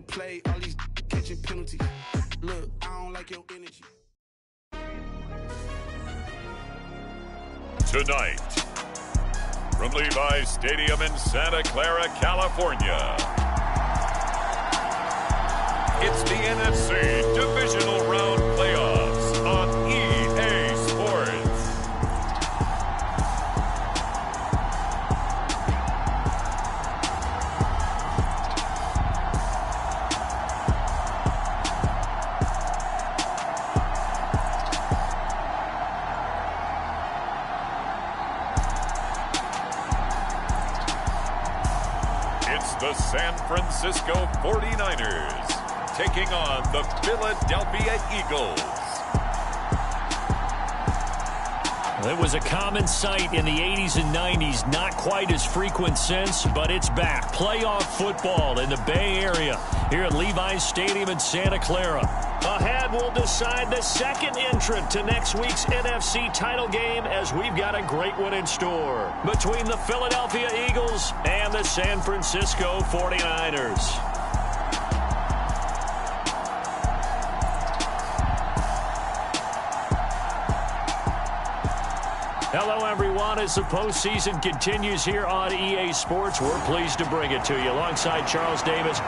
play, all these catching penalties. Look, I don't like your energy. Tonight, from Levi's Stadium in Santa Clara, California, it's the NFC Divisional Round Playoffs on EA Sports. It's the San Francisco 49ers taking on the Philadelphia Eagles. It was a common sight in the 80s and 90s, not quite as frequent since, but it's back. Playoff football in the Bay Area here at Levi's Stadium in Santa Clara. Ahead, we'll decide the second entrant to next week's NFC title game, as we've got a great one in store between the Philadelphia Eagles and the San Francisco 49ers. Hello, everyone. As the postseason continues here on EA Sports, we're pleased to bring it to you alongside Charles Davis.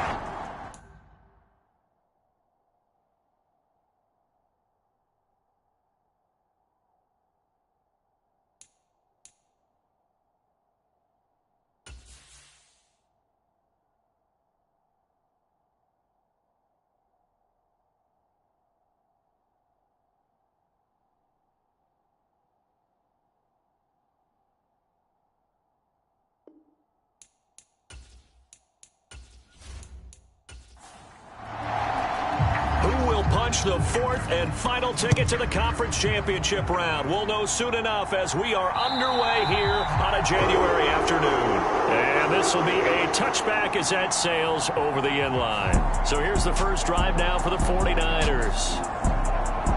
The fourth and final ticket to the conference championship round. We'll know soon enough as we are underway here on a January afternoon. And this will be a touchback as that sails over the end line. So here's the first drive now for the 49ers.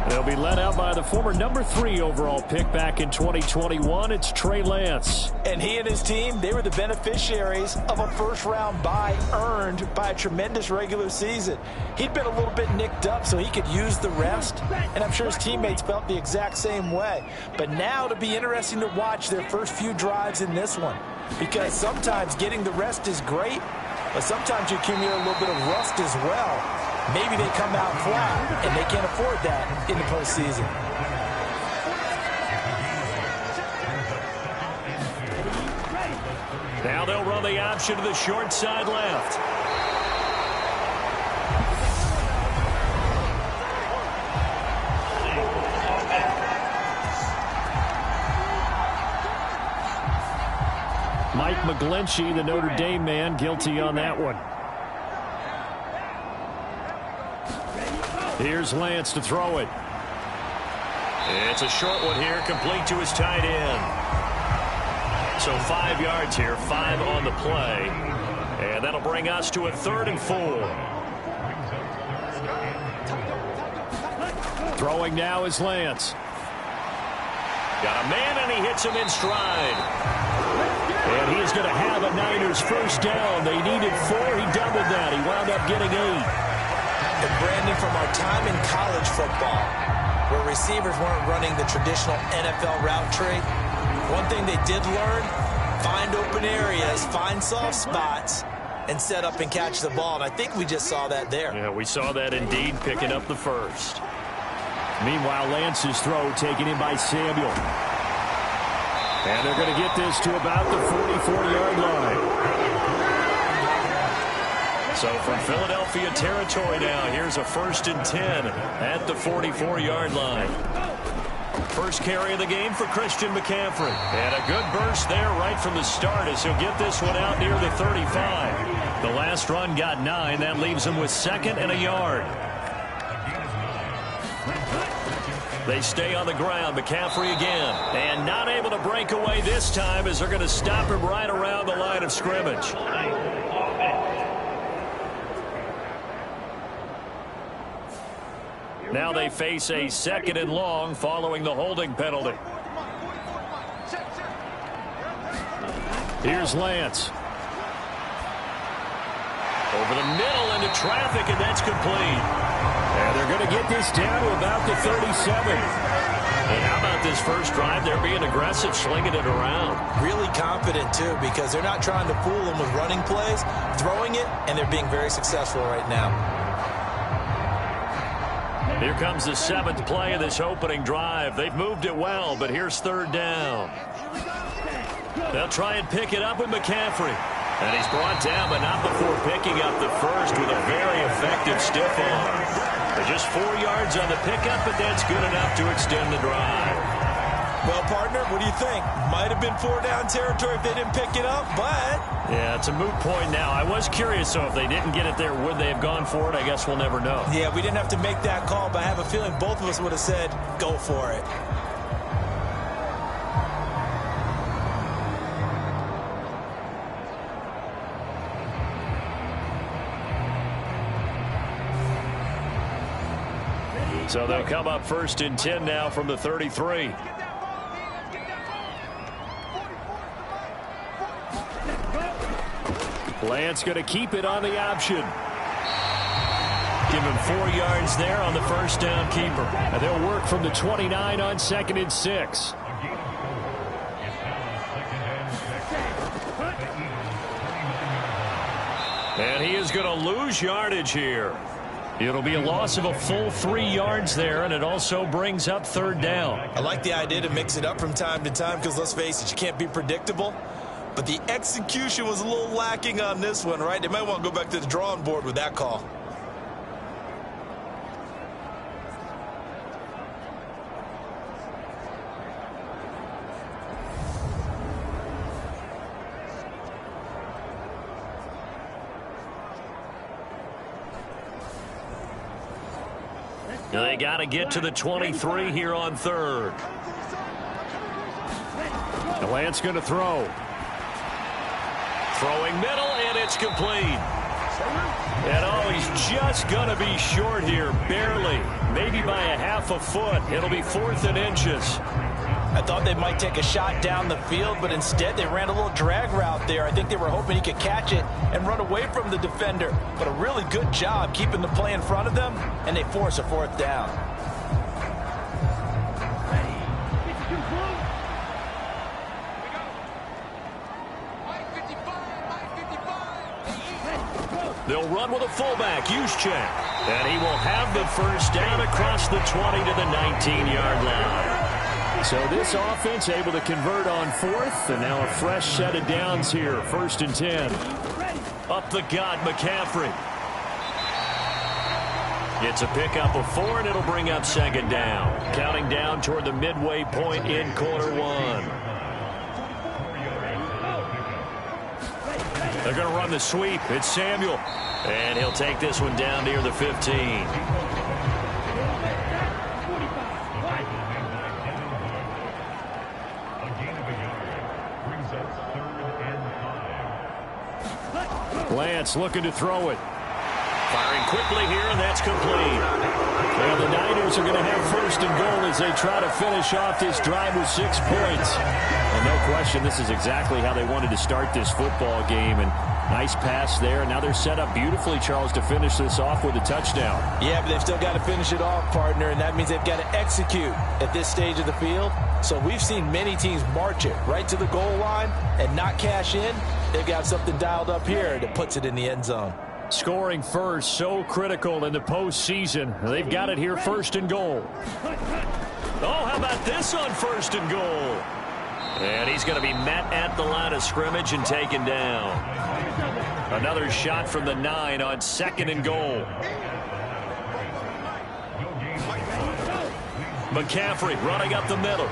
They'll be led out by the former number 3 overall pick back in 2021. It's Trey Lance. And he and his team, they were the beneficiaries of a first-round bye earned by a tremendous regular season. He'd been a little bit nicked up so he could use the rest, and I'm sure his teammates felt the exact same way. But now it'll be interesting to watch their first few drives in this one, because sometimes getting the rest is great, but sometimes you accumulate a little bit of rust as well. Maybe they come out flat, and they can't afford that in the postseason. Now they'll run the option to the short side left. Mike McGlinchey, the Notre Dame man, guilty on that one. Here's Lance to throw it. It's a short one here, complete to his tight end. So 5 yards here, 5 on the play. And that'll bring us to a 3rd and 4. Throwing now is Lance. Got a man, and he hits him in stride. And he's going to have a Niners first down. They needed 4. He doubled that. He wound up getting 8. And Brandon, from our time in college football, where receivers weren't running the traditional NFL route tree, one thing they did learn, find open areas, find soft spots, and set up and catch the ball. And I think we just saw that there. Yeah, we saw that indeed, picking up the first. Meanwhile, Lance's throw taken in by Samuel. And they're going to get this to about the 44-yard line. So from Philadelphia territory now, here's a 1st and 10 at the 44-yard line. First carry of the game for Christian McCaffrey. And a good burst there right from the start as he'll get this one out near the 35. The last run got 9. That leaves him with 2nd and a yard. They stay on the ground. McCaffrey again. And not able to break away this time as they're going to stop him right around the line of scrimmage. Now they face a 2nd and long following the holding penalty. Here's Lance. Over the middle into the traffic, and that's complete. And they're going to get this down to about the 37. And how about this first drive? They're being aggressive, slinging it around. Really confident, too, because they're not trying to fool them with running plays, throwing it, and they're being very successful right now. Here comes the 7th play of this opening drive. They've moved it well, but here's 3rd down. They'll try and pick it up with McCaffrey. And he's brought down, but not before picking up the first with a very effective stiff arm. Just 4 yards on the pickup, but that's good enough to extend the drive. Well, partner, what do you think? Might have been 4-down territory if they didn't pick it up, but... Yeah, it's a moot point now. I was curious, so if they didn't get it there, would they have gone for it? I guess we'll never know. Yeah, we didn't have to make that call, but I have a feeling both of us would have said, go for it. So they'll come up 1st and 10 now from the 33. Lance going to keep it on the option. Give him 4 yards there on the first down keeper. And they'll work from the 29 on 2nd and 6. And he is going to lose yardage here. It'll be a loss of a full 3 yards there, and it also brings up 3rd down. I like the idea to mix it up from time to time because, let's face it, you can't be predictable. But the execution was a little lacking on this one, right? They might want to go back to the drawing board with that call. They got to get to the 23 here on 3rd. The Lance going to throw. Throwing middle, and it's complete. And oh, he's just going to be short here, barely. Maybe by a half a foot. It'll be 4th and inches. I thought they might take a shot down the field, but instead they ran a little drag route there. I think they were hoping he could catch it and run away from the defender. But a really good job keeping the play in front of them, and they force a 4th down. They'll run with a fullback, Juszczyk. And he will have the first down across the 20 to the 19-yard line. So this offense able to convert on 4th, and now a fresh set of downs here, 1st and 10. Up the gut, McCaffrey. It's a pickup of 4, and it'll bring up 2nd down. Counting down toward the midway point in quarter 1. They're going to run the sweep. It's Samuel. And he'll take this one down near the 15. Lance looking to throw it. Firing quickly here, and that's complete. Well, the Niners are going to have 1st and goal as they try to finish off this drive with 6 points. Well, no question, this is exactly how they wanted to start this football game. And nice pass there. Now they're set up beautifully, Charles, to finish this off with a touchdown. Yeah, but they've still got to finish it off, partner, and that means they've got to execute at this stage of the field. So we've seen many teams march it right to the goal line and not cash in. They've got something dialed up here that puts it in the end zone. Scoring first, so critical in the postseason. They've got it here, 1st and goal. Oh, how about this on 1st and goal? And he's going to be met at the line of scrimmage and taken down. Another shot from the 9 on 2nd and goal. McCaffrey running up the middle.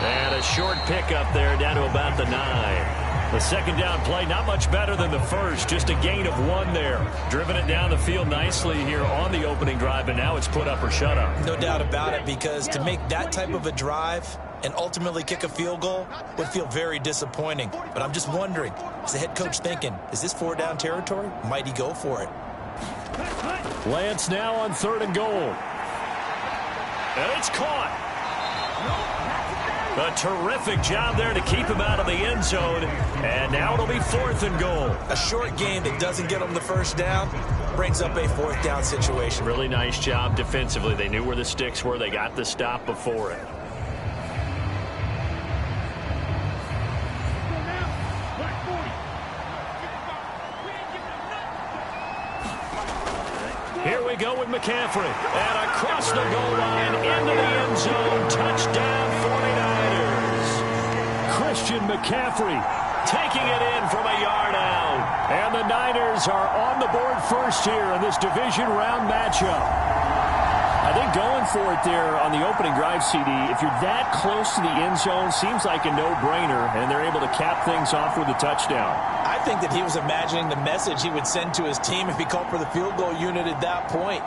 And a short pickup there down to about the 9. The 2nd down play, not much better than the first. Just a gain of 1 there. Driven it down the field nicely here on the opening drive, and now it's put up or shut up. No doubt about it, because to make that type of a drive and ultimately kick a field goal would feel very disappointing. But I'm just wondering, is the head coach thinking, is this 4-down territory? Might he go for it? Lance now on 3rd and goal. And it's caught. A terrific job there to keep him out of the end zone. And now it'll be 4th and goal. A short game that doesn't get them the first down brings up a 4th down situation. Really nice job defensively. They knew where the sticks were. They got the stop before it. Here we go with McCaffrey. And across the goal line into the end zone. Touchdown 49ers. Christian McCaffrey taking it in from a yard out. And the Niners are on the board first here in this division round matchup. I think going for it there on the opening drive, CD, if you're that close to the end zone, seems like a no-brainer, and they're able to cap things off with a touchdown. I think that he was imagining the message he would send to his team if he called for the field goal unit at that point.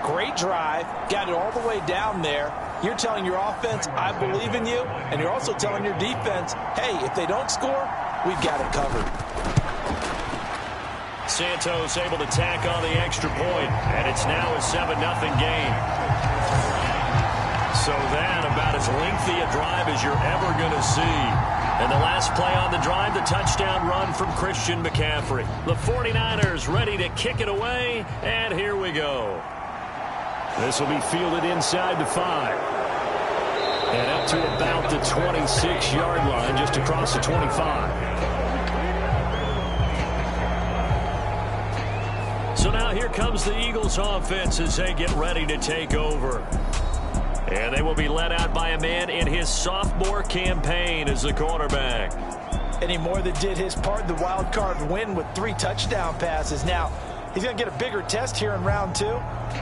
Great drive, got it all the way down there. You're telling your offense, I believe in you, and you're also telling your defense, hey, if they don't score, we've got it covered. Santos able to tack on the extra point, and it's now a 7-0 game. So that about as lengthy a drive as you're ever going to see. And the last play on the drive, the touchdown run from Christian McCaffrey. The 49ers ready to kick it away, and here we go. This will be fielded inside the 5. And up to about the 26-yard line, just across the 25. So now here comes the Eagles offense as they get ready to take over. And they will be led out by a man in his sophomore campaign as the quarterback. And he more than did his part in the wild card win with 3 touchdown passes. Now, he's going to get a bigger test here in round 2,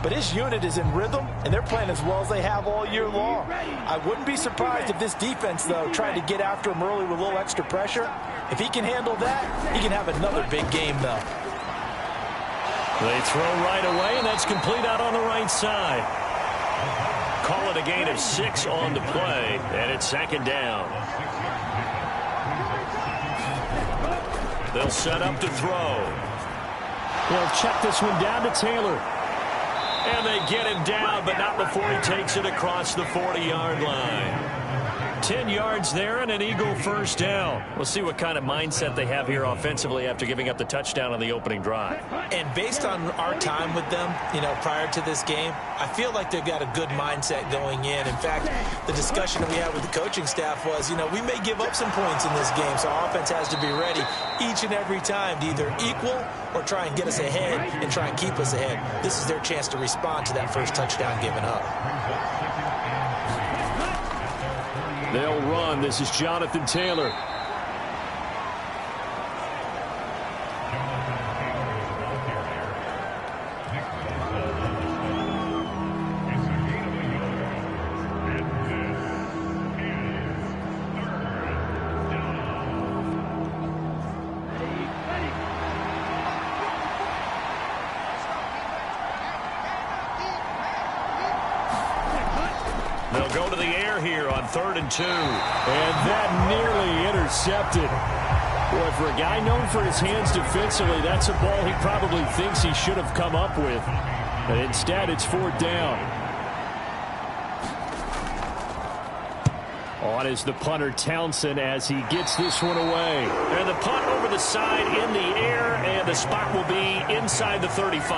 but his unit is in rhythm, and they're playing as well as they have all year long. I wouldn't be surprised if this defense, though, tried to get after him early with a little extra pressure. If he can handle that, he can have another big game, though. They throw right away, and that's complete out on the right side. Call it a gain of 6 on the play, and it's 2nd down. They'll set up to throw. Well, check this one down to Taylor. And they get him down, but not before he takes it across the 40-yard line. 10 yards there and an Eagle first down. We'll see what kind of mindset they have here offensively after giving up the touchdown on the opening drive. And based on our time with them, prior to this game, I feel like they've got a good mindset going in. In fact, the discussion that we had with the coaching staff was, we may give up some points in this game, so our offense has to be ready each and every time to either equal or try and get us ahead and try and keep us ahead. This is their chance to respond to that first touchdown given up. They'll run. This is Jonathan Taylor. They'll go to the air here on 3rd and 2. And that nearly intercepted. Boy, for a guy known for his hands defensively, that's a ball he probably thinks he should have come up with. But instead, it's 4th down. On is the punter, Townsend, as he gets this one away. And the punt over the side in the air, and the spot will be inside the 35.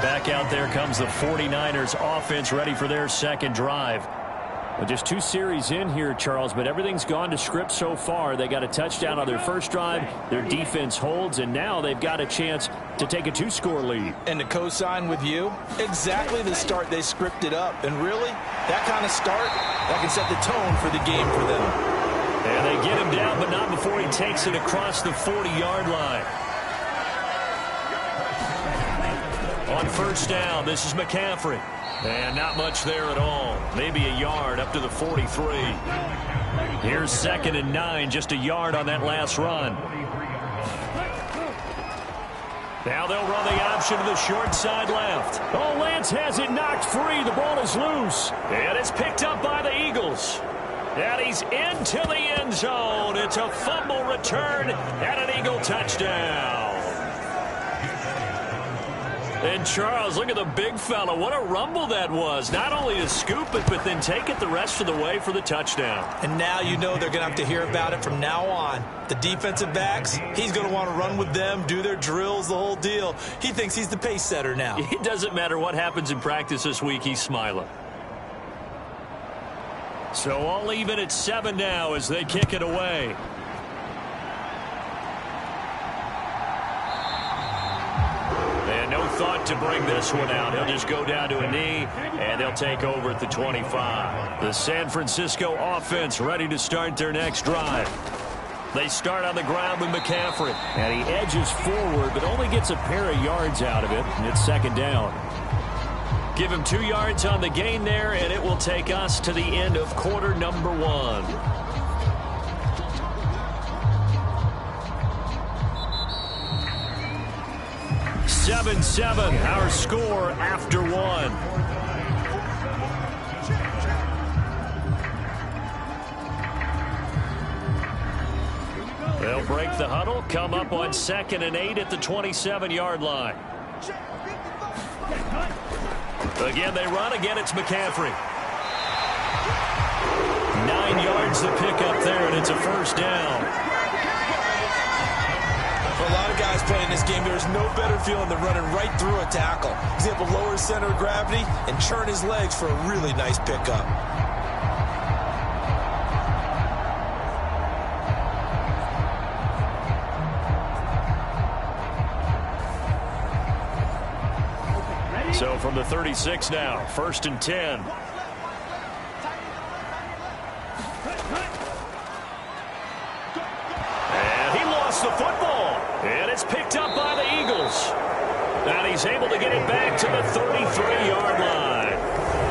Back out there comes the 49ers offense ready for their second drive. Well, just 2 series in here, Charles, but everything's gone to script so far. They got a touchdown on their first drive. Their defense holds, and now they've got a chance to take a 2-score lead. And to co-sign with you, exactly the start they scripted up. And really, that kind of start, that can set the tone for the game for them. And they get him down, but not before he takes it across the 40-yard line. On first down, this is McCaffrey. And not much there at all. Maybe a yard up to the 43. Here's 2nd and 9, just a yard on that last run. Now they'll run the option to the short side left. Oh, Lance has it knocked free. The ball is loose. And it's picked up by the Eagles. And he's into the end zone. It's a fumble return and an Eagle touchdown. And Charles, look at the big fella. What a rumble that was. Not only to scoop it, but then take it the rest of the way for the touchdown. And now you know they're going to have to hear about it from now on. The defensive backs, he's going to want to run with them, do their drills, the whole deal. He thinks he's the pace setter now. It doesn't matter what happens in practice this week. He's smiling. So all even at 7 now as they kick it away. And no thought to bring this one out. He'll just go down to a knee, and they'll take over at the 25. The San Francisco offense ready to start their next drive. They start on the ground with McCaffrey. And he edges forward, but only gets a pair of yards out of it, and it's second down. Give him 2 yards on the gain there, and it will take us to the end of quarter number 1. (7-7), our score after 1. They'll break the huddle, come up on 2nd and 8 at the 27-yard line. Again, they run. Again, it's McCaffrey. 9 yards to pick up there, and it's a first down. For a lot of guys playing this game, there's no better feeling than running right through a tackle. He's able to lower his center of gravity and churn his legs for a really nice pickup. So from the 36 now, 1st and 10. And he lost the football. And it's picked up by the Eagles. And he's able to get it back to the 33-yard line.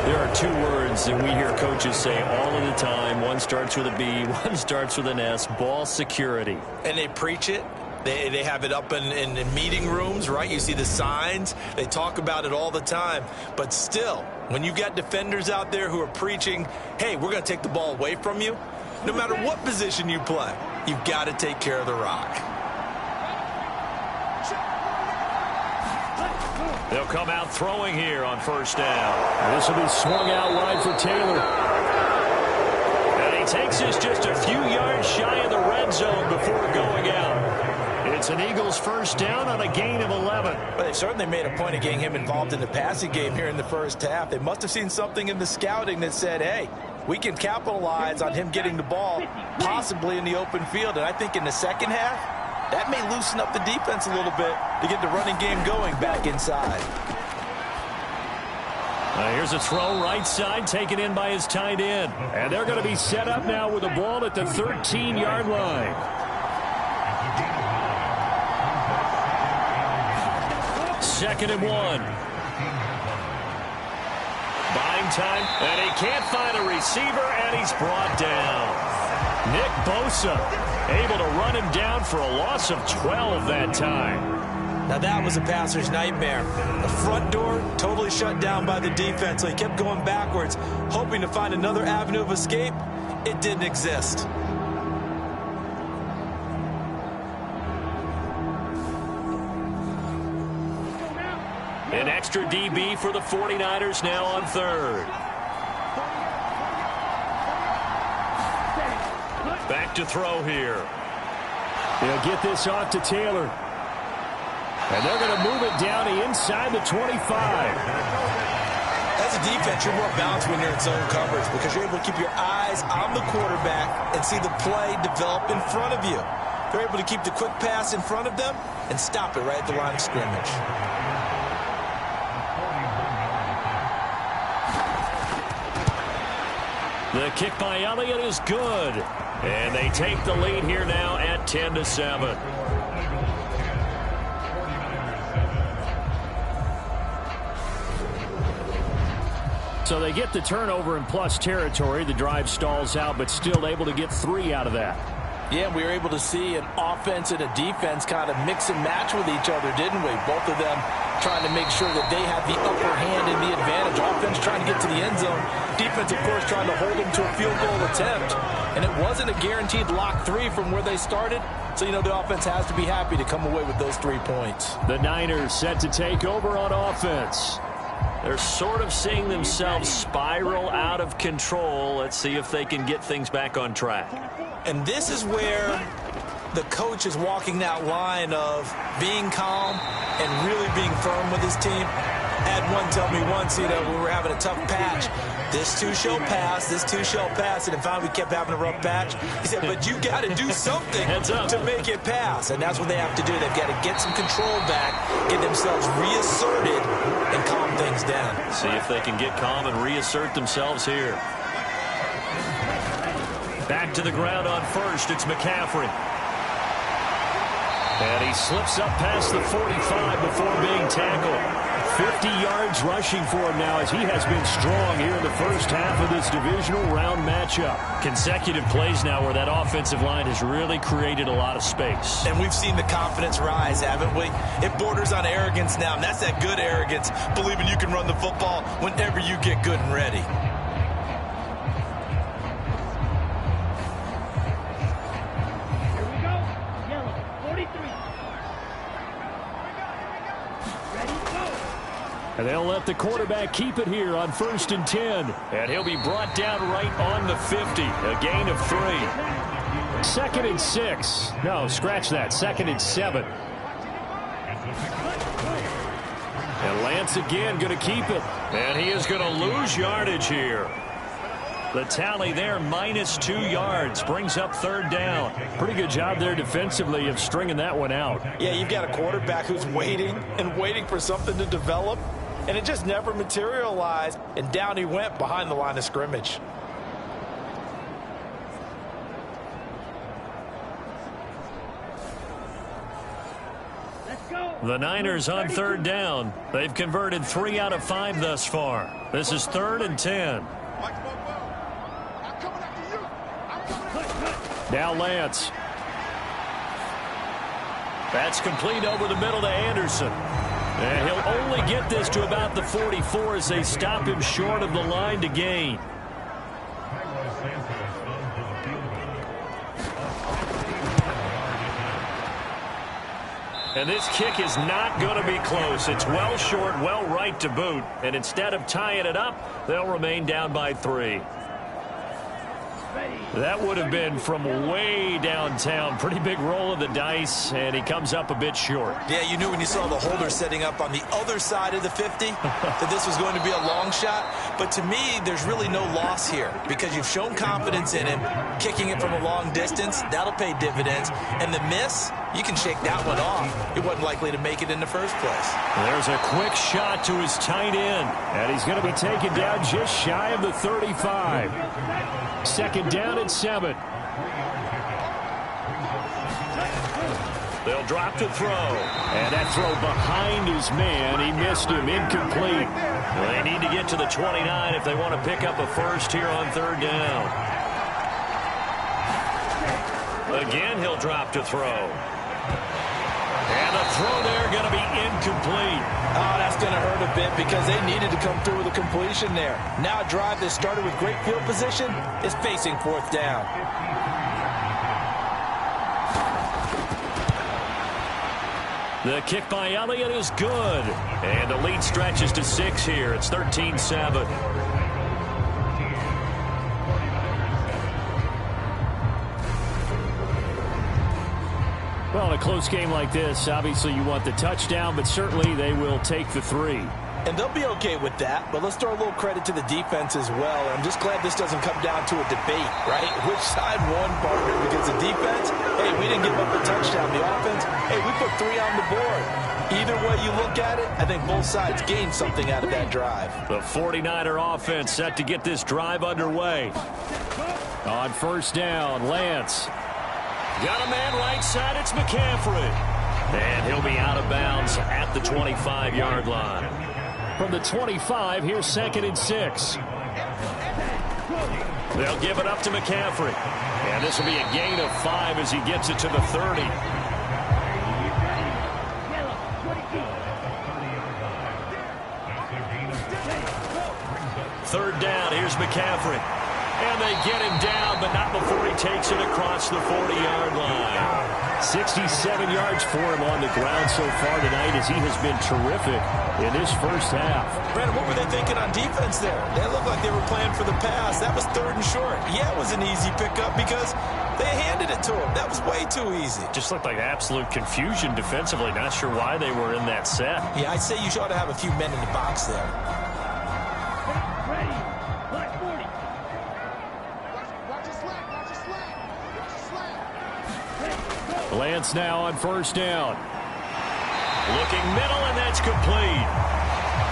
There are 2 words that we hear coaches say all of the time. One starts with a B, one starts with an S, ball security. And they preach it. They have it up in meeting rooms, right? You see the signs. They talk about it all the time. But still, when you've got defenders out there who are preaching, hey, we're going to take the ball away from you, no matter what position you play, you've got to take care of the rock. They'll come out throwing here on 1st down. This will be swung out wide for Taylor. And he takes us just a few yards shy of the red zone before going out. It's an Eagles first down on a gain of 11. But they certainly made a point of getting him involved in the passing game here in the first half. They must have seen something in the scouting that said, hey, we can capitalize on him getting the ball possibly in the open field. And I think in the second half, that may loosen up the defense a little bit to get the running game going back inside. Here's a throw right side taken in by his tight end. And they're going to be set up now with the ball at the 13-yard line. 2nd and 1. Buying time, and he can't find a receiver, and he's brought down. Nick Bosa able to run him down for a loss of 12 that time. Now that was a passer's nightmare. The front door totally shut down by the defense, so he kept going backwards, hoping to find another avenue of escape. It didn't exist. An extra DB for the 49ers now on 3rd. Back to throw here. They'll get this off to Taylor. And they're going to move it down to inside the 25. As a defense, you're more balanced when you're in zone coverage because you're able to keep your eyes on the quarterback and see the play develop in front of you. They're able to keep the quick pass in front of them and stop it right at the line of scrimmage. The kick by Elliott is good. And they take the lead here now at 10-7. So they get the turnover in plus territory. The drive stalls out, but still able to get 3 out of that. Yeah, we were able to see an offense and a defense kind of mix and match with each other, didn't we? Both of them trying to make sure that they have the upper hand and the advantage. Offense trying to get to the end zone. Defense, of course, trying to hold them to a field goal attempt. And it wasn't a guaranteed lock 3 from where they started. So, the offense has to be happy to come away with those 3 points. The Niners set to take over on offense. They're sort of seeing themselves spiral out of control. Let's see if they can get things back on track. And this is where the coach is walking that line of being calm and really being firm with his team. I had one tell me once, we were having a tough patch. This too shall pass, this too shall pass. And finally we kept having a rough patch. He said, but you got to do something to make it pass. And that's what they have to do. They've got to get some control back, get themselves reasserted, and calm things down. See if they can get calm and reassert themselves here. Back to the ground on first. It's McCaffrey. And he slips up past the 45 before being tackled. 50 yards rushing for him now as he has been strong here in the first half of this divisional round matchup. Consecutive plays now where that offensive line has really created a lot of space. And we've seen the confidence rise, haven't we? It borders on arrogance now, and that's that good arrogance, believing you can run the football whenever you get good and ready. And they'll let the quarterback keep it here on 1st and 10. And he'll be brought down right on the 50. A gain of 3. 2nd and 6. No, scratch that. 2nd and 7. And Lance again going to keep it. And he is going to lose yardage here. The tally there, -2 yards, brings up 3rd down. Pretty good job there defensively of stringing that one out. Yeah, you've got a quarterback who's waiting and waiting for something to develop, and it just never materialized, and down he went behind the line of scrimmage. The Niners on 3rd down. They've converted 3 out of 5 thus far. This is 3rd and 10. Now Lance. That's complete over the middle to Anderson. And he'll only get this to about the 44 as they stop him short of the line to gain. And this kick is not going to be close. It's well short, well right to boot. And instead of tying it up, they'll remain down by 3. That would have been from way downtown. Pretty big roll of the dice, and he comes up a bit short. Yeah, you knew when you saw the holder setting up on the other side of the 50 that this was going to be a long shot. But to me, there's really no loss here because you've shown confidence in him. Kicking it from a long distance, that'll pay dividends. And the miss, you can shake that one off. It wasn't likely to make it in the first place. There's a quick shot to his tight end. And he's going to be taken down just shy of the 35. 2nd down and 7. They'll drop to throw. And that throw behind his man. He missed him. Incomplete. Well, they need to get to the 29 if they want to pick up a first here on 3rd down. Again, he'll drop to throw. And the throw there going to be incomplete. Oh, that's going to hurt a bit because they needed to come through with a completion there. Now a drive that started with great field position is facing 4th down. The kick by Elliott is good. And the lead stretches to 6 here. It's 13-7. Well, in a close game like this, obviously you want the touchdown, but certainly they will take the 3. And they'll be okay with that, but let's throw a little credit to the defense as well. I'm just glad this doesn't come down to a debate, right? Which side won, partner? Because the defense, hey, we didn't give up a touchdown. The offense, hey, we put 3 on the board. Either way you look at it, I think both sides gained something out of that drive. The 49er offense set to get this drive underway. On 1st down, Lance. Got a man right side, it's McCaffrey. And he'll be out of bounds at the 25-yard line. From the 25, here's 2nd and 6. They'll give it up to McCaffrey. And this will be a gain of 5 as he gets it to the 30. Third down, here's McCaffrey. And they get him down, but not before he takes it across the 40-yard line. 67 yards for him on the ground so far tonight as he has been terrific in this first half. Brandon, what were they thinking on defense there? They looked like they were playing for the pass. That was third and short. Yeah, it was an easy pickup because they handed it to him. That was way too easy. Just looked like absolute confusion defensively. Not sure why they were in that set. Yeah, I'd say you ought to have a few men in the box there. Lance now on first down. Looking middle, and that's complete.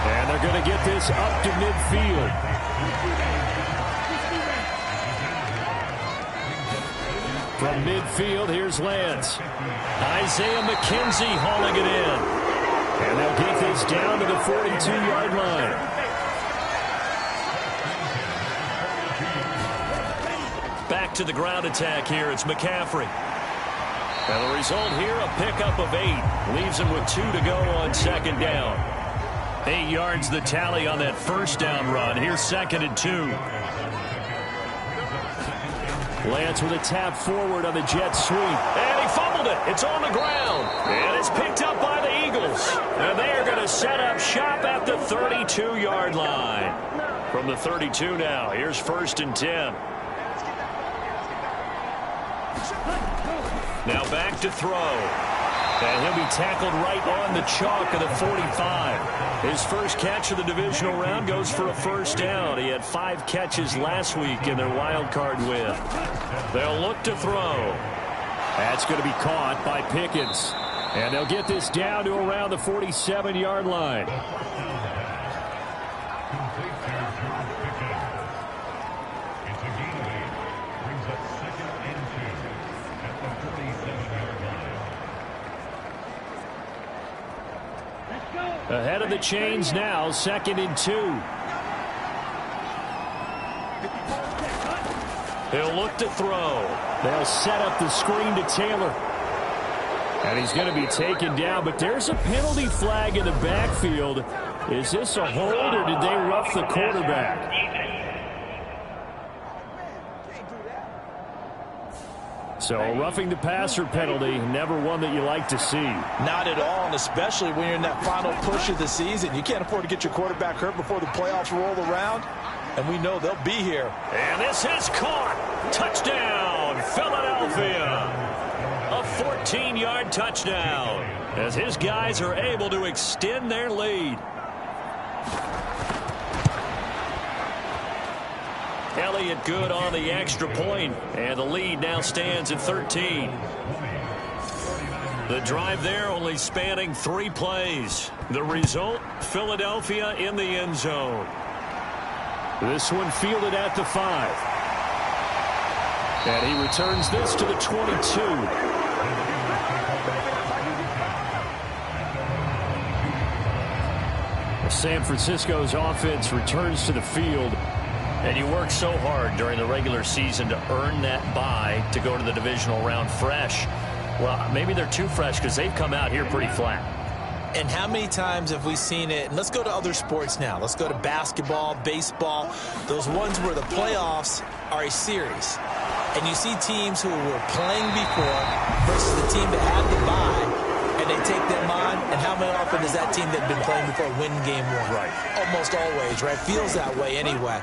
And they're going to get this up to midfield. From midfield, here's Lance. Isaiah McKenzie hauling it in. And they'll get this down to the 42-yard line. Back to the ground attack here. It's McCaffrey. And the result here, a pickup of 8. Leaves him with 2 to go on second down. 8 yards the tally on that first down run. Here's second and 2. Lance with a tap forward on the jet sweep. And he fumbled it. It's on the ground. And it's picked up by the Eagles. And they are going to set up shop at the 32-yard line. From the 32 now, here's first and 10. Now back to throw. And he'll be tackled right on the chalk of the 45. His first catch of the divisional round goes for a first down. He had 5 catches last week in their wild card win. They'll look to throw. That's going to be caught by Pickens. And they'll get this down to around the 47-yard line. Ahead of the chains now, second and 2. He'll look to throw. They'll set up the screen to Taylor. And he's going to be taken down, but there's a penalty flag in the backfield. Is this a hold, or did they rough the quarterback? So a roughing the passer penalty, never one that you like to see. Not at all, and especially when you're in that final push of the season. You can't afford to get your quarterback hurt before the playoffs roll around, and we know they'll be here. And this is caught. Touchdown, Philadelphia. A 14-yard touchdown as his guys are able to extend their lead. Elliott good on the extra point, and the lead now stands at 13. The drive there only spanning 3 plays. The result, Philadelphia in the end zone. This one fielded at the 5. And he returns this to the 22. San Francisco's offense returns to the field. And you work so hard during the regular season to earn that bye to go to the divisional round fresh. Well, maybe they're too fresh because they've come out here pretty flat. And how many times have we seen it? And let's go to other sports now. Let's go to basketball, baseball, those ones where the playoffs are a series. And you see teams who were playing before versus the team that had the bye, and they take them on. And how often does that team that had been playing before win game 1? Right. Almost always, right? Feels that way anyway.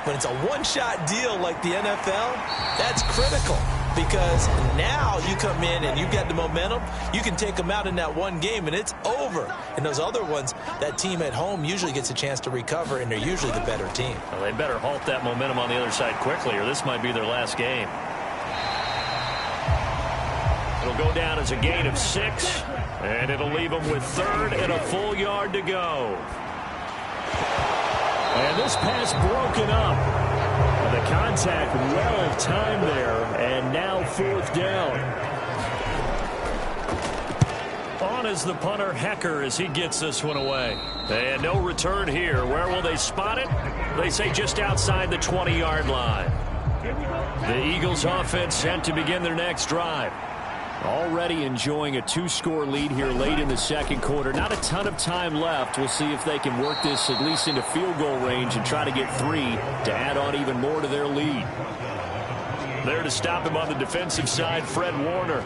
When it's a one-shot deal like the NFL, that's critical because now you come in and you get the momentum. You can take them out in that one game, and it's over. And those other ones, that team at home usually gets a chance to recover, and they're usually the better team. Well, they better halt that momentum on the other side quickly, or this might be their last game. It'll go down as a gain of 6, and it'll leave them with 3rd and a full yard to go. And this pass broken up. The contact well timed there, and now 4th down. On is the punter, Hecker, as he gets this one away. And no return here. Where will they spot it? They say just outside the 20-yard line. The Eagles offense set to begin their next drive. Already enjoying a 2-score lead here late in the second quarter. Not a ton of time left. We'll see if they can work this at least into field goal range and try to get 3 to add on even more to their lead. There to stop him on the defensive side, Fred Warner.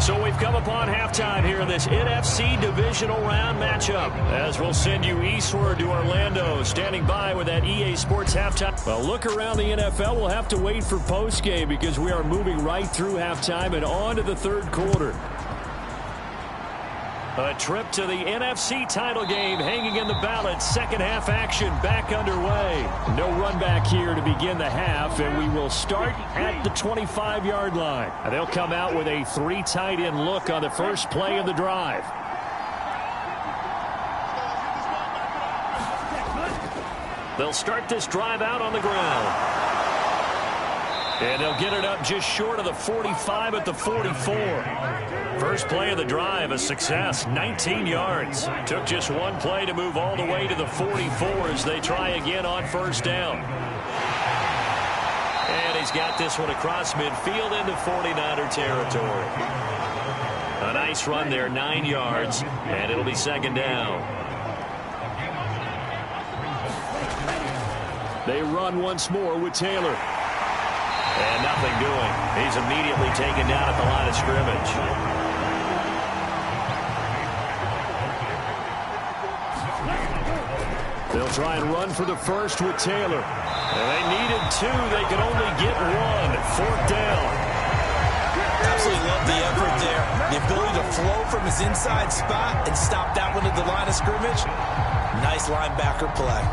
So we've come upon halftime here in this NFC divisional round matchup, as we'll send you eastward to Orlando. Standing by with that EA Sports halftime. Well, look around the NFL. We'll have to wait for postgame because we are moving right through halftime and on to the third quarter. A trip to the NFC title game hanging in the balance. Second half action back underway. No run back here to begin the half, and we will start at the 25-yard line. And they'll come out with a 3 tight end look on the first play of the drive. They'll start this drive out on the ground. And they'll get it up just short of the 45 at the 44. First play of the drive, a success, 19 yards. Took just one play to move all the way to the 44 as they try again on first down. And he's got this one across midfield into 49er territory. A nice run there, 9 yards, and it'll be second down. They run once more with Taylor. And nothing doing. He's immediately taken down at the line of scrimmage. They'll try and run for the first with Taylor. And they needed 2. They could only get 1. Fourth down. Absolutely love the effort there. The ability to flow from his inside spot and stop that one at the line of scrimmage. Nice linebacker play.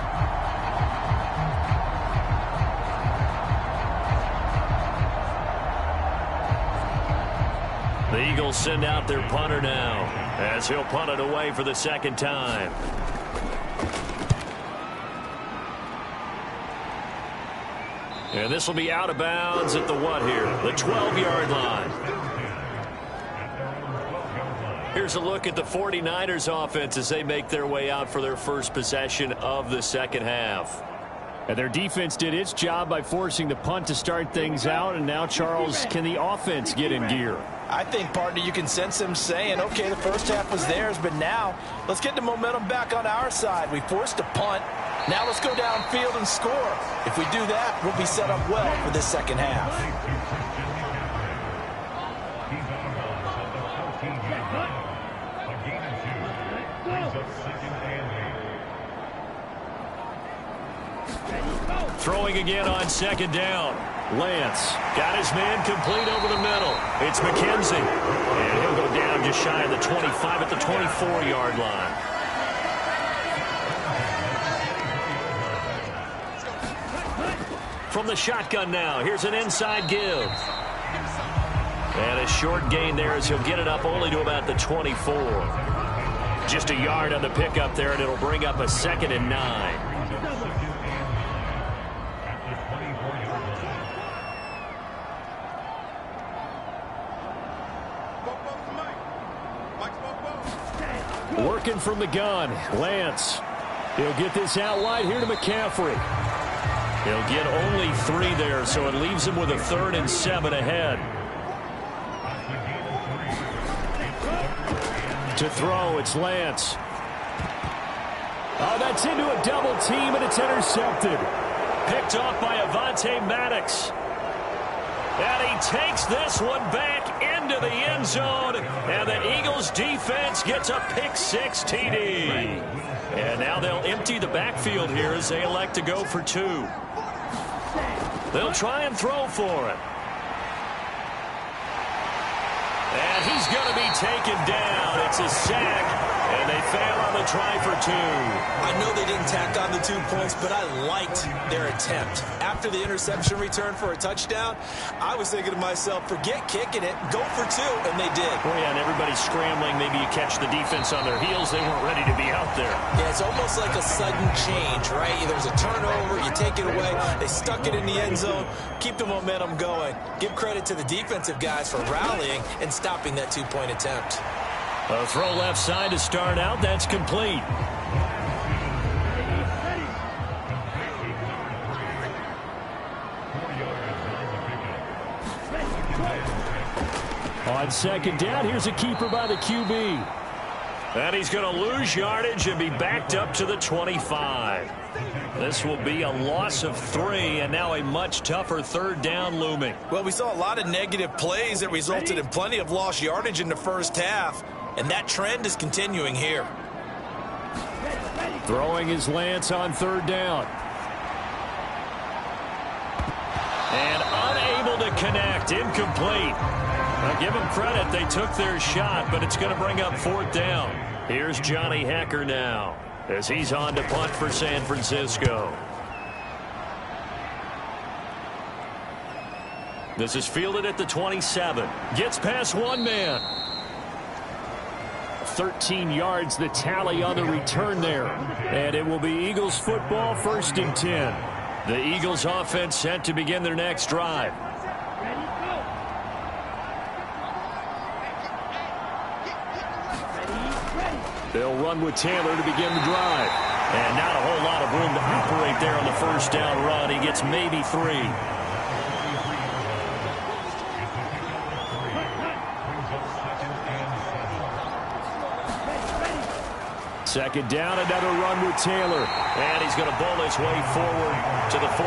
The Eagles send out their punter now as he'll punt it away for the second time. And this will be out of bounds at the what here? The 12-yard line. Here's a look at the 49ers offense as they make their way out for their first possession of the second half. And their defense did its job by forcing the punt to start things out. And now, Charles, can the offense get in gear? I think, partner, you can sense them saying, okay, the first half was theirs, but now let's get the momentum back on our side. We forced a punt. Now let's go downfield and score. If we do that, we'll be set up well for this second half. Throwing again on second down. Lance got his man complete over the middle. It's McKenzie. And he'll go down just shy of the 25 at the 24-yard line. From the shotgun now, here's an inside give. And a short gain there as he'll get it up only to about the 24. Just a yard on the pickup there, and it'll bring up a 2nd and 9. Working from the gun, Lance. He'll get this out wide here to McCaffrey. He'll get only 3 there, so it leaves him with a 3rd and 7 ahead. To throw, it's Lance. Oh, that's into a double team, and it's intercepted. Picked off by Avonte Maddox. And he takes this one back into the end zone. And the Eagles defense gets a pick-6 TD. And now they'll empty the backfield here as they elect to go for 2. They'll try and throw for it. And he's going to be taken down. It's a sack. And they fail on the try for 2. I know they didn't tack on the 2 points, but I liked their attempt. After the interception return for a touchdown, I was thinking to myself, forget kicking it, go for 2, and they did. Oh, yeah, and everybody's scrambling. Maybe you catch the defense on their heels. They weren't ready to be out there. Yeah, it's almost like a sudden change, right? There's a turnover, you take it away, they stuck it in the end zone, keep the momentum going. Give credit to the defensive guys for rallying and stopping that 2-point attempt. A throw left side to start out. That's complete. On second down, here's a keeper by the QB. And he's going to lose yardage and be backed up to the 25. This will be a loss of 3, and now a much tougher third down looming. Well, we saw a lot of negative plays that resulted in plenty of lost yardage in the first half, and that trend is continuing here. Throwing his Lance on third down. And unable to connect, incomplete. Now give them credit, they took their shot, but it's going to bring up fourth down. Here's Johnny Hecker now, as he's on to punt for San Francisco. This is fielded at the 27. Gets past one man. 13 yards the tally on the return there. And it will be Eagles football, 1st and 10. The Eagles offense set to begin their next drive. They'll run with Taylor to begin the drive. And not a whole lot of room to operate there on the first down run. He gets maybe 3. Second down, another run with Taylor. And he's going to bowl his way forward to the 48.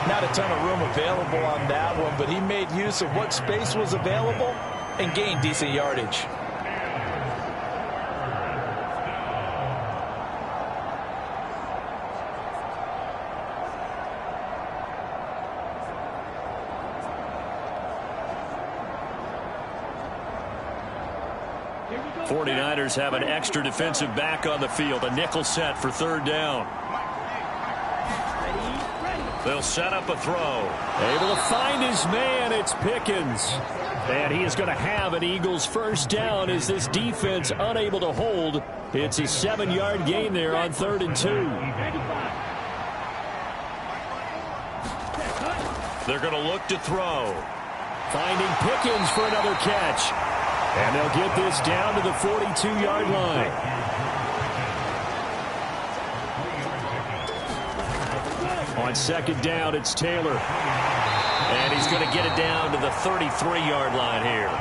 Not a ton of room available on that one, but he made use of what space was available and gained decent yardage. '49ers have an extra defensive back on the field. A nickel set for third down. They'll set up a throw. Able to find his man. It's Pickens. And he is going to have an Eagles first down as this defense unable to hold. It's a 7-yard gain there on 3rd and 2. They're going to look to throw. Finding Pickens for another catch. And they'll get this down to the 42-yard line. On second down, it's Taylor. And he's going to get it down to the 33-yard line here.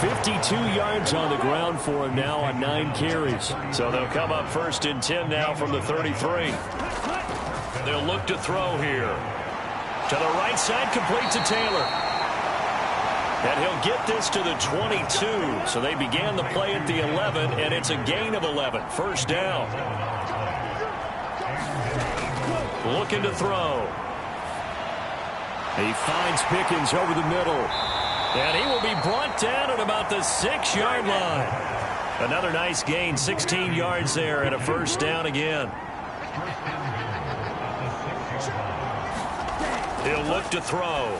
52 yards on the ground for him now on 9 carries. So they'll come up 1st and 10 now from the 33. They'll look to throw here. To the right side, complete to Taylor. And he'll get this to the 22. So they began the play at the 11, and it's a gain of 11. First down. Looking to throw. He finds Pickens over the middle. And he will be brought down at about the 6-yard line. Another nice gain, 16 yards there, and a first down again. He'll look to throw.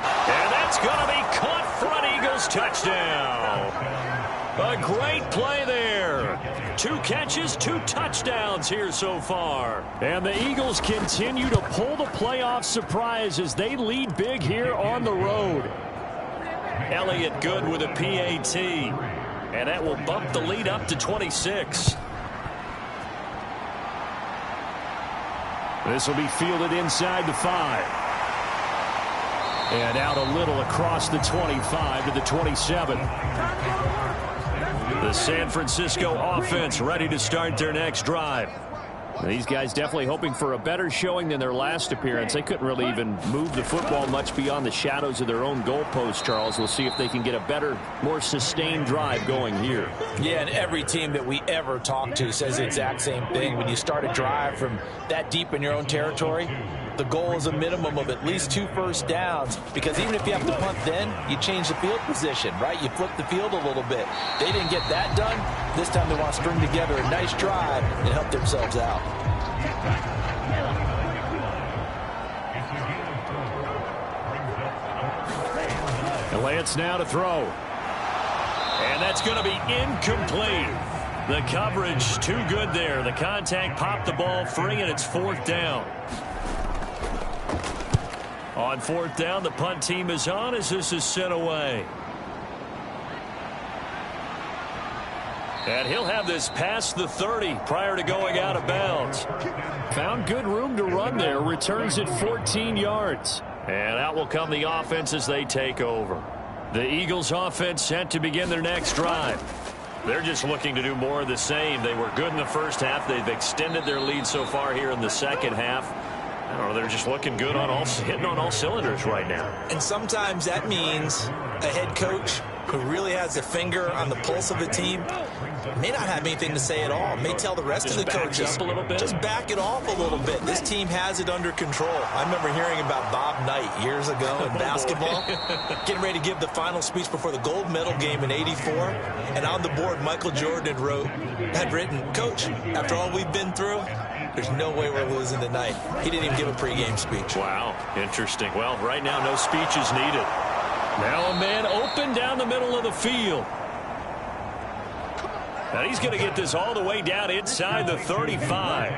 And that's going to be caught front. Eagles touchdown. A great play there. 2 catches, 2 touchdowns here so far. And the Eagles continue to pull the playoff surprise as they lead big here on the road. Elliott good with a PAT. And that will bump the lead up to 26. This will be fielded inside the 5. And out a little across the 25 to the 27. The San Francisco offense ready to start their next drive. These guys definitely hoping for a better showing than their last appearance. They couldn't really even move the football much beyond the shadows of their own goalpost, Charles. We'll see if they can get a better, more sustained drive going here. Yeah, and every team that we ever talk to says the exact same thing. When you start a drive from that deep in your own territory, the goal is a minimum of at least 2 first downs, because even if you have to punt then, you change the field position, right? You flip the field a little bit. They didn't get that done. This time they want to string together a nice drive and help themselves out. And Lance now to throw. And that's going to be incomplete. The coverage too good there. The contact popped the ball free, and it's 4th down. On 4th down, the punt team is on as this is sent away. And he'll have this past the 30 prior to going out of bounds. Found good room to run there. Returns at 14 yards. And out will come the offense as they take over. The Eagles offense set to begin their next drive. They're just looking to do more of the same. They were good in the first half. They've extended their lead so far here in the second half. I don't know, they're just looking good on hitting on all cylinders right now. And sometimes that means a head coach who really has a finger on the pulse of the team may not have anything to say at all. May tell the rest of the coaches, up a little bit. Just back it off a little bit. This team has it under control. I remember hearing about Bob Knight years ago in basketball, getting ready to give the final speech before the gold medal game in '84, and on the board, Michael Jordan had written, "Coach, after all we've been through, there's no way we're losing tonight." He didn't even give a pregame speech. Wow, interesting. Well, right now, no speech is needed. Now a man open down the middle of the field. And he's going to get this all the way down inside the 35.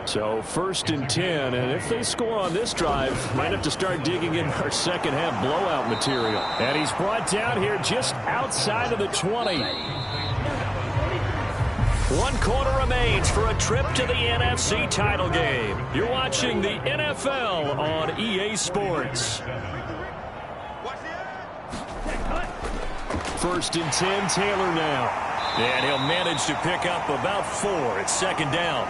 So 1st and 10, and if they score on this drive, might have to start digging in our second half blowout material. And he's brought down here just outside of the 20. 1 quarter remains for a trip to the NFC title game. You're watching the NFL on EA Sports. 1st and 10, Taylor now. And he'll manage to pick up about 4. It's 2nd down.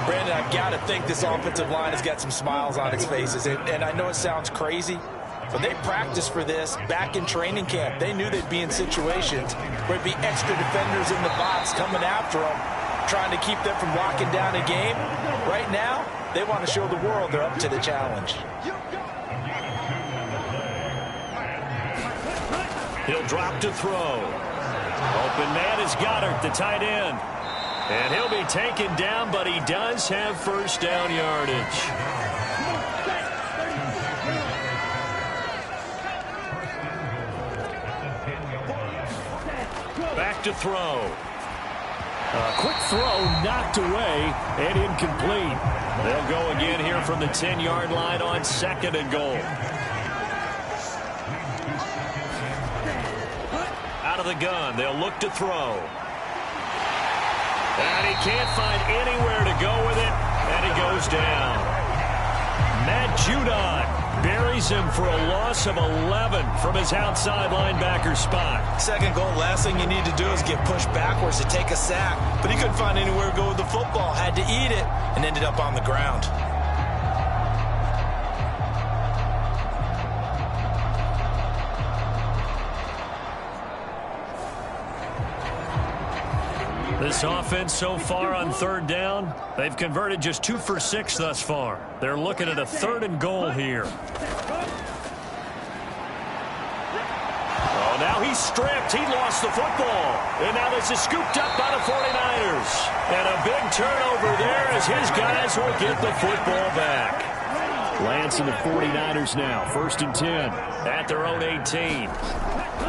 Brandon, I've got to think this offensive line has got some smiles on its faces. And I know it sounds crazy, but they practiced for this back in training camp. They knew they'd be in situations where it'd be extra defenders in the box coming after them, trying to keep them from locking down a game. Right now, they want to show the world they're up to the challenge. He'll drop to throw. Open man is Goddard, the tight end. And he'll be taken down, but he does have 1st down yardage. Back to throw. A quick throw knocked away and incomplete. They'll go again here from the 10-yard line on 2nd and goal. Out of the gun, they'll look to throw. And he can't find anywhere to go with it, and he goes down. Matt Judon buries him for a loss of 11 from his outside linebacker spot. 2nd goal, last thing you need to do is get pushed backwards to take a sack. But he couldn't find anywhere to go with the football, had to eat it, and ended up on the ground. This offense so far on 3rd down, they've converted just 2 for 6 thus far. They're looking at a 3rd and goal here. Oh, now he's stripped. He lost the football. And now this is scooped up by the 49ers. And a big turnover there as his guys will get the football back. Lance and the 49ers now, 1st and 10. At their own 18.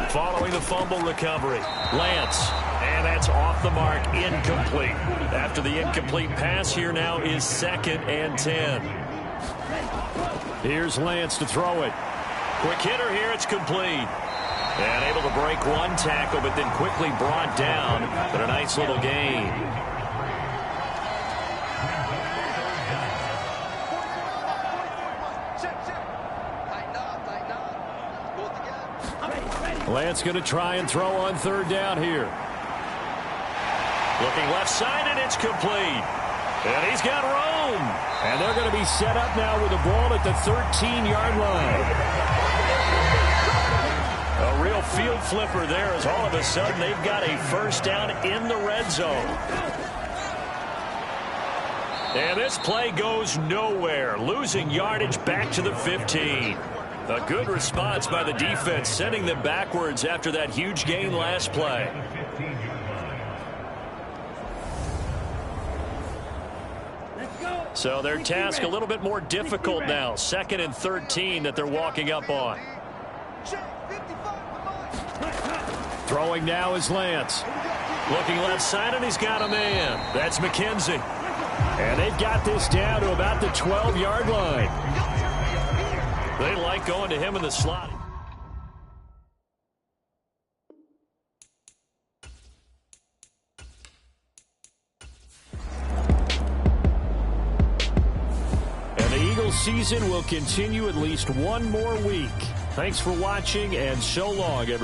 Following the fumble recovery, Lance. And that's off the mark, incomplete. After the incomplete pass, here now is 2nd and 10. Here's Lance to throw it. Quick hitter here, it's complete. And able to break 1 tackle, but then quickly brought down. But a nice little gain. Lance going to try and throw on 3rd down here. Looking left side, and it's complete. And he's got room. And they're going to be set up now with the ball at the 13-yard line. A real field flipper there as all of a sudden they've got a 1st down in the red zone. And this play goes nowhere. Losing yardage back to the 15. A good response by the defense, sending them backwards after that huge gain last play. So their task a little bit more difficult now. 2nd and 13 that they're walking up on. Throwing now is Lance. Looking left side, and he's got a man. That's McKenzie. And they've got this down to about the 12-yard line. They like going to him in the slot. season will continue at least one more week. Thanks for watching, and so long, everyone.